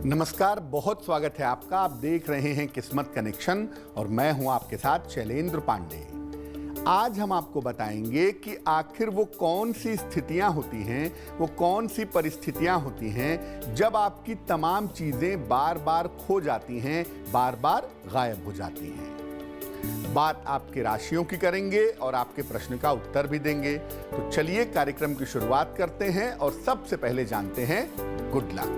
नमस्कार, बहुत स्वागत है आपका। आप देख रहे हैं किस्मत कनेक्शन और मैं हूं आपके साथ शैलेंद्र पांडे। आज हम आपको बताएंगे कि आखिर वो कौन सी स्थितियां होती हैं, वो कौन सी परिस्थितियां होती हैं जब आपकी तमाम चीजें बार बार खो जाती हैं, बार बार गायब हो जाती हैं। बात आपके राशियों की करेंगे और आपके प्रश्न का उत्तर भी देंगे। तो चलिए कार्यक्रम की शुरुआत करते हैं और सबसे पहले जानते हैं गुड लक।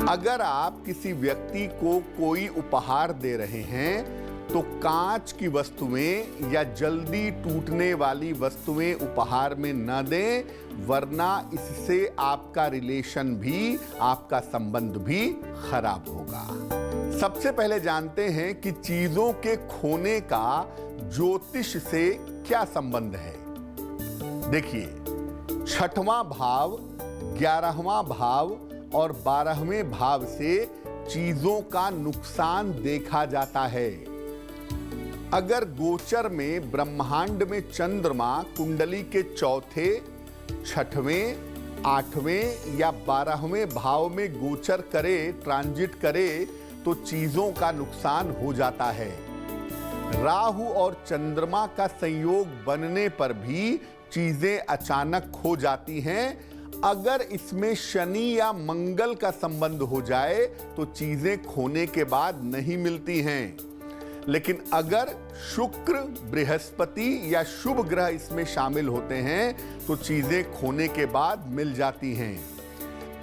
अगर आप किसी व्यक्ति को कोई उपहार दे रहे हैं तो कांच की वस्तुएं या जल्दी टूटने वाली वस्तुएं उपहार में न दें, वरना इससे आपका रिलेशन भी, आपका संबंध भी खराब होगा। सबसे पहले जानते हैं कि चीजों के खोने का ज्योतिष से क्या संबंध है। देखिए, 6वां भाव, 11वां भाव और 12वें भाव से चीजों का नुकसान देखा जाता है। अगर गोचर में ब्रह्मांड में चंद्रमा कुंडली के चौथे, 6वें, 8वें या 12वें भाव में गोचर करे, ट्रांजिट करे, तो चीजों का नुकसान हो जाता है। राहु और चंद्रमा का संयोग बनने पर भी चीजें अचानक खो जाती हैं। अगर इसमें शनि या मंगल का संबंध हो जाए तो चीजें खोने के बाद नहीं मिलती हैं। लेकिन अगर शुक्र, बृहस्पति या शुभ ग्रह इसमें शामिल होते हैं तो चीजें खोने के बाद मिल जाती हैं।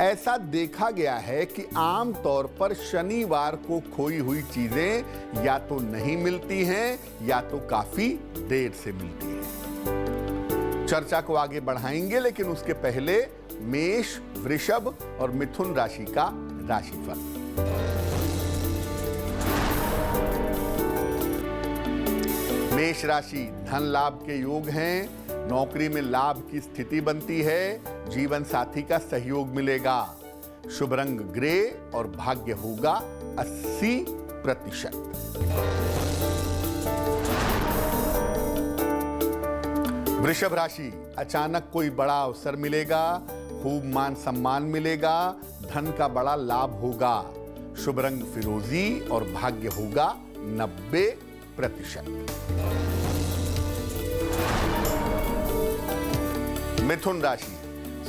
ऐसा देखा गया है कि आमतौर पर शनिवार को खोई हुई चीजें या तो नहीं मिलती हैं या तो काफी देर से मिलती हैं। चर्चा को आगे बढ़ाएंगे, लेकिन उसके पहले मेष, वृषभ और मिथुन राशि का राशिफल। मेष राशि, धन लाभ के योग हैं, नौकरी में लाभ की स्थिति बनती है, जीवन साथी का सहयोग मिलेगा। शुभ रंग ग्रे और भाग्य होगा 80%। वृषभ राशि, अचानक कोई बड़ा अवसर मिलेगा, खूब मान सम्मान मिलेगा, धन का बड़ा लाभ होगा। शुभ रंग फिरोजी और भाग्य होगा 90%। मिथुन राशि,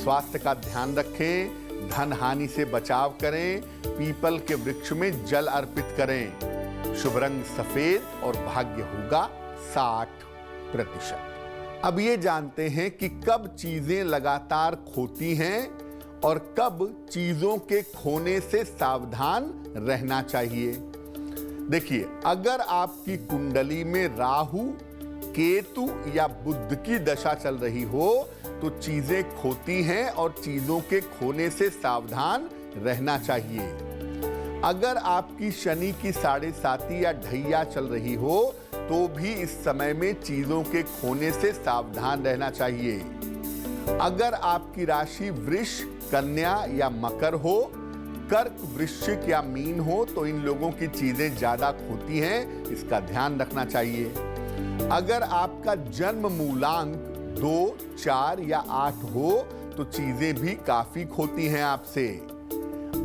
स्वास्थ्य का ध्यान रखें, धन हानि से बचाव करें, पीपल के वृक्ष में जल अर्पित करें। शुभ रंग सफेद और भाग्य होगा 60%। अब ये जानते हैं कि कब चीजें लगातार खोती हैं और कब चीजों के खोने से सावधान रहना चाहिए। देखिए, अगर आपकी कुंडली में राहु, केतु या बुध की दशा चल रही हो तो चीजें खोती हैं और चीजों के खोने से सावधान रहना चाहिए। अगर आपकी शनि की 7.5 या ढैया चल रही हो तो भी इस समय में चीजों के खोने से सावधान रहना चाहिए। अगर आपकी राशि वृष, कन्या या मकर हो, कर्क, वृश्चिक या मीन हो तो इन लोगों की चीजें ज्यादा खोती हैं, इसका ध्यान रखना चाहिए। अगर आपका जन्म मूलांक 2, 4 या 8 हो तो चीजें भी काफी खोती हैं आपसे।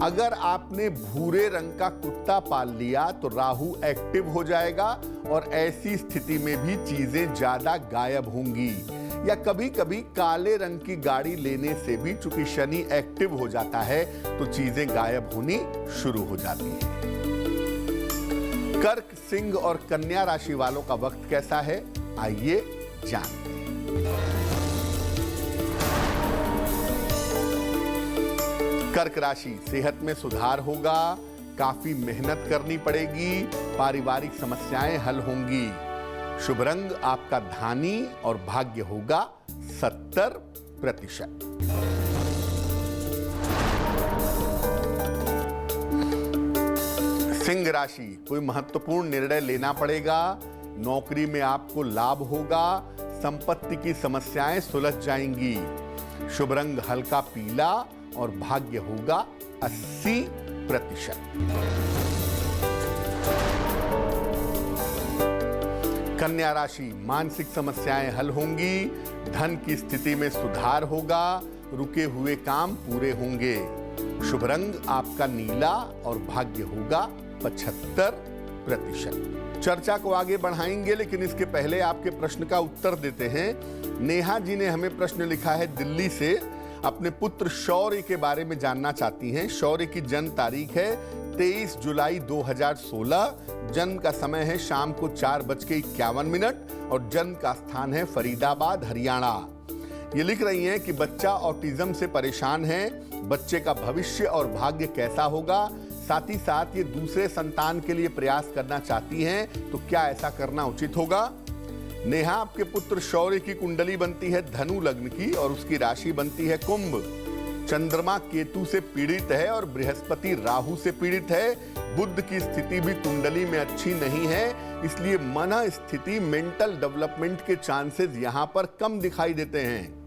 अगर आपने भूरे रंग का कुत्ता पाल लिया तो राहु एक्टिव हो जाएगा और ऐसी स्थिति में भी चीजें ज्यादा गायब होंगी। या कभी कभी काले रंग की गाड़ी लेने से भी, चूंकि शनि एक्टिव हो जाता है, तो चीजें गायब होनी शुरू हो जाती हैं। कर्क, सिंह और कन्या राशि वालों का वक्त कैसा है, आइए जानते हैं। कर्क राशि, सेहत में सुधार होगा, काफी मेहनत करनी पड़ेगी, पारिवारिक समस्याएं हल होंगी। शुभ रंग आपका धानी और भाग्य होगा 70%। सिंह राशि, कोई महत्वपूर्ण निर्णय लेना पड़ेगा, नौकरी में आपको लाभ होगा, संपत्ति की समस्याएं सुलझ जाएंगी। शुभ रंग हल्का पीला और भाग्य होगा 80%। कन्या राशि, मानसिक समस्याएं हल होंगी, धन की स्थिति में सुधार होगा, रुके हुए काम पूरे होंगे। शुभ रंग आपका नीला और भाग्य होगा 75%। चर्चा को आगे बढ़ाएंगे, लेकिन इसके पहले आपके प्रश्न का उत्तर देते हैं। नेहा जी ने हमें प्रश्न लिखा है दिल्ली से, अपने पुत्र शौर्य के बारे में जानना चाहती हैं। शौर्य की जन्म तारीख है 23 जुलाई 2016, जन्म का समय है शाम को 4:51 और जन्म का स्थान है फरीदाबाद, हरियाणा। ये लिख रही हैं कि बच्चा ऑटिज्म से परेशान है, बच्चे का भविष्य और भाग्य कैसा होगा, साथ ही साथ ये दूसरे संतान के लिए प्रयास करना चाहती हैं, तो क्या ऐसा करना उचित होगा। नेहा, आपके पुत्र शौर्य की कुंडली बनती है धनु लग्न की और उसकी राशि बनती है कुंभ। चंद्रमा केतु से पीड़ित है और बृहस्पति राहु से पीड़ित है। बुध की स्थिति भी कुंडली में अच्छी नहीं है, इसलिए मन स्थिति, मेंटल डेवलपमेंट के चांसेस यहां पर कम दिखाई देते हैं।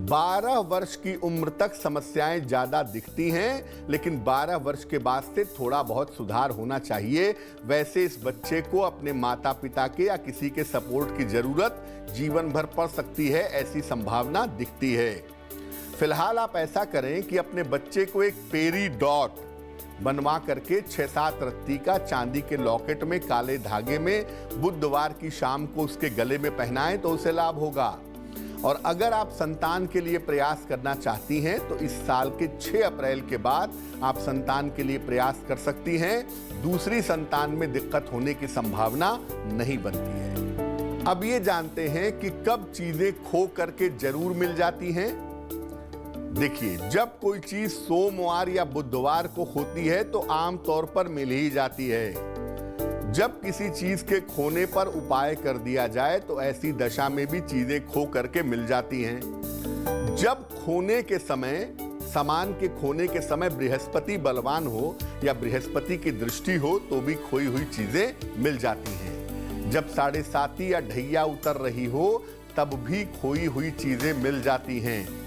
12 वर्ष की उम्र तक समस्याएं ज्यादा दिखती हैं, लेकिन 12 वर्ष के बाद से थोड़ा बहुत सुधार होना चाहिए। वैसे इस बच्चे को अपने माता पिता के या किसी के सपोर्ट की जरूरत जीवन भर पड़ सकती है, ऐसी संभावना दिखती है। फिलहाल आप ऐसा करें कि अपने बच्चे को एक पेरी डॉट बनवा करके 6-7 रत्ती का चांदी के लॉकेट में काले धागे में बुधवार की शाम को उसके गले में पहनाएं तो उसे लाभ होगा। और अगर आप संतान के लिए प्रयास करना चाहती हैं तो इस साल के 6 अप्रैल के बाद आप संतान के लिए प्रयास कर सकती हैं। दूसरी संतान में दिक्कत होने की संभावना नहीं बनती है। अब ये जानते हैं कि कब चीजें खो करके जरूर मिल जाती हैं। देखिए, जब कोई चीज सोमवार या बुधवार को होती है तो आमतौर पर मिल ही जाती है। जब किसी चीज के खोने पर उपाय कर दिया जाए तो ऐसी दशा में भी चीजें खो करके मिल जाती हैं। जब खोने के समय, सामान के खोने के समय बृहस्पति बलवान हो या बृहस्पति की दृष्टि हो तो भी खोई हुई चीजें मिल जाती हैं। जब 7:30 या ढैया उतर रही हो तब भी खोई हुई चीजें मिल जाती हैं।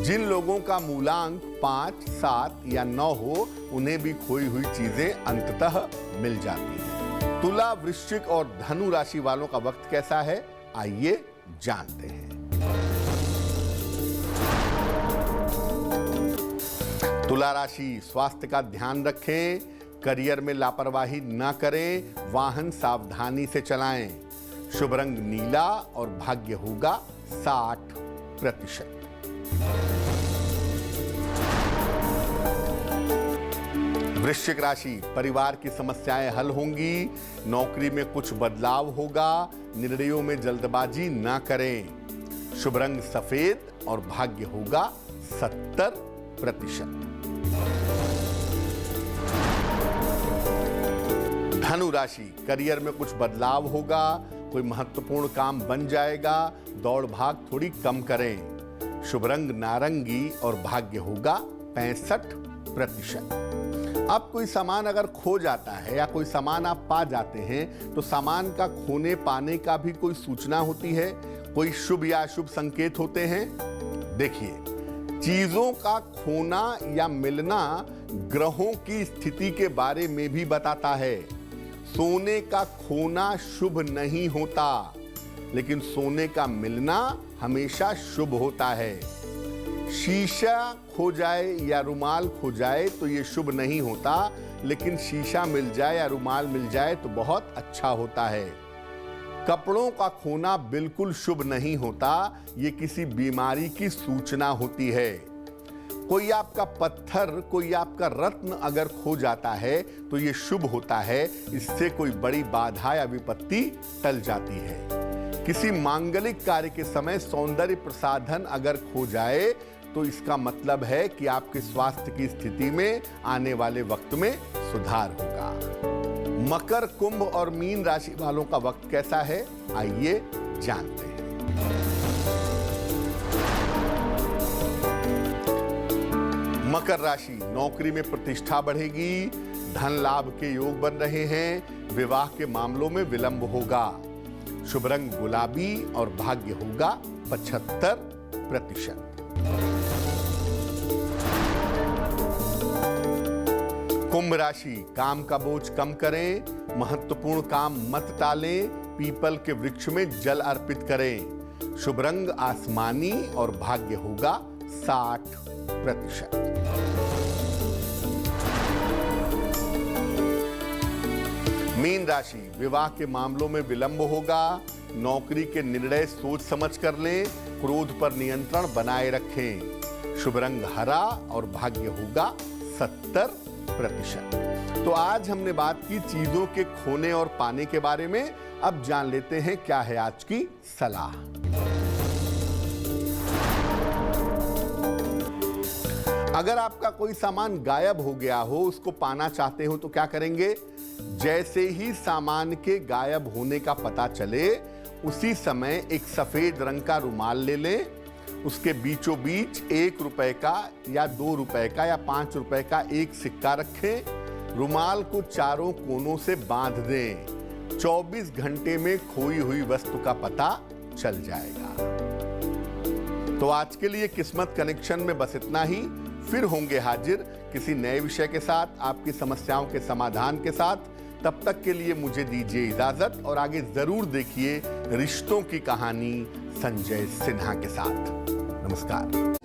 जिन लोगों का मूलांक 5, 7 या 9 हो उन्हें भी खोई हुई चीजें अंततः मिल जाती हैं। तुला, वृश्चिक और धनु राशि वालों का वक्त कैसा है, आइए जानते हैं। तुला राशि, स्वास्थ्य का ध्यान रखें, करियर में लापरवाही न करें, वाहन सावधानी से चलाएं। शुभ रंग नीला और भाग्य होगा 60%। वृश्चिक राशि, परिवार की समस्याएं हल होंगी, नौकरी में कुछ बदलाव होगा, निर्णयों में जल्दबाजी ना करें। शुभ रंग सफेद और भाग्य होगा 70%। धनु राशि, करियर में कुछ बदलाव होगा, कोई महत्वपूर्ण काम बन जाएगा, दौड़ भाग थोड़ी कम करें। शुभ रंग नारंगी और भाग्य होगा 65%। अब कोई सामान अगर खो जाता है या कोई सामान आप पा जाते हैं तो सामान का खोने पाने का भी कोई सूचना होती है, कोई शुभ या अशुभ संकेत होते हैं। देखिए, चीजों का खोना या मिलना ग्रहों की स्थिति के बारे में भी बताता है। सोने का खोना शुभ नहीं होता, लेकिन सोने का मिलना हमेशा शुभ होता है। शीशा खो जाए या रुमाल खो जाए तो ये शुभ नहीं होता, लेकिन शीशा मिल जाए या रुमाल मिल जाए तो बहुत अच्छा होता है। कपड़ों का खोना बिल्कुल शुभ नहीं होता, ये किसी बीमारी की सूचना होती है। कोई आपका पत्थर, कोई आपका रत्न अगर खो जाता है तो ये शुभ होता है, इससे कोई बड़ी बाधा या विपत्ति टल जाती है। किसी मांगलिक कार्य के समय सौंदर्य प्रसाधन अगर खो जाए तो इसका मतलब है कि आपके स्वास्थ्य की स्थिति में आने वाले वक्त में सुधार होगा। मकर, कुंभ और मीन राशि वालों का वक्त कैसा है, आइए जानते हैं। मकर राशि, नौकरी में प्रतिष्ठा बढ़ेगी, धन लाभ के योग बन रहे हैं, विवाह के मामलों में विलंब होगा। शुभ रंग गुलाबी और भाग्य होगा 75%। कुंभ राशि, काम का बोझ कम करें, महत्वपूर्ण काम मत टालें, पीपल के वृक्ष में जल अर्पित करें। शुभ रंग आसमानी और भाग्य होगा 60%। मीन राशि, विवाह के मामलों में विलंब होगा। नौकरी के निर्णय सोच समझ कर लें। क्रोध पर नियंत्रण बनाए रखें। शुभ रंग हरा और भाग्य होगा 70%। तो आज हमने बात की चीजों के खोने और पाने के बारे में। अब जान लेते हैं क्या है आज की सलाह। अगर आपका कोई सामान गायब हो गया हो, उसको पाना चाहते हो तो क्या करेंगे? जैसे ही सामान के गायब होने का पता चले, उसी समय एक सफेद रंग का रुमाल ले लें। उसके बीचों बीच 1 रुपए का या 2 रुपए का या 5 रुपए का एक सिक्का रखें। रुमाल को चारों कोनों से बांध दें। 24 घंटे में खोई हुई वस्तु का पता चल जाएगा। तो आज के लिए किस्मत कनेक्शन में बस इतना ही। फिर होंगे हाजिर किसी नए विषय के साथ, आपकी समस्याओं के समाधान के साथ। तब तक के लिए मुझे दीजिए इजाजत और आगे जरूर देखिए रिश्तों की कहानी संजय सिन्हा के साथ। नमस्कार।